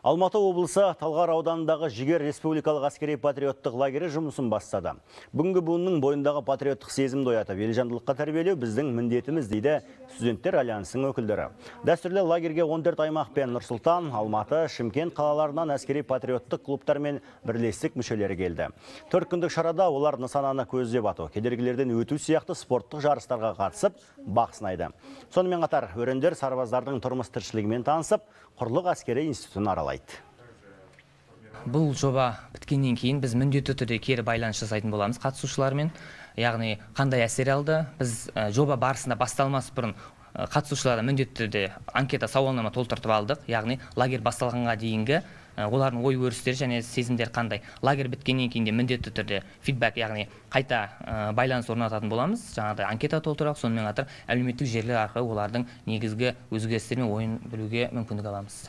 Алматы облысы Талғар ауданындағы Жігер республикалық әскери патриоттық лагері жұмысын бастады. Бүгінгі буынның бойындағы патриоттық сезімді оятып, елжандылыққа тәрбиелеу біздің міндетіміз, дейді студенттер альянсының өкілдері. Дәстүрлі лагерге 14 аймақ пен Нұр-Сұлтан, Алматы, Шымкент қалаларынан әскери патриоттық клубтар мен бірлестік мүшелері келді. 4 күндік шарада олар нысананы көздеп ату, кедергілерден өту сияқты спорттық жарыстарға қатысып, бақ сынайды. Сонымен қатар өрендер сарбаздардың тұрмыс тіршілігімен танысып, құрлық әскери институтын аралайды. Бұл жоба біткеннен кейін біз міндетті түрде кері байланыс жасайтын боламыз қатысушылармен. Яғни қандай әсер алды? Біз жоба барысында басталмас бұрын қатысушыларға міндетті түрде анкета сауалнама толтыртып алдық. Яғни лагерь басталғанға дейінгі олардың ой өрістері және сезімдер қандай. Лагерь біткеннен кейін де міндетті түрде фидбек, яғни қайта байланыс орнататын боламыз. Жаңағыдай анкета толтырайық, сонымен қатар әлеуметтік желілер арқылы олардың негізгі өзгерістер мен ойын білуге мүмкіндік аламыз.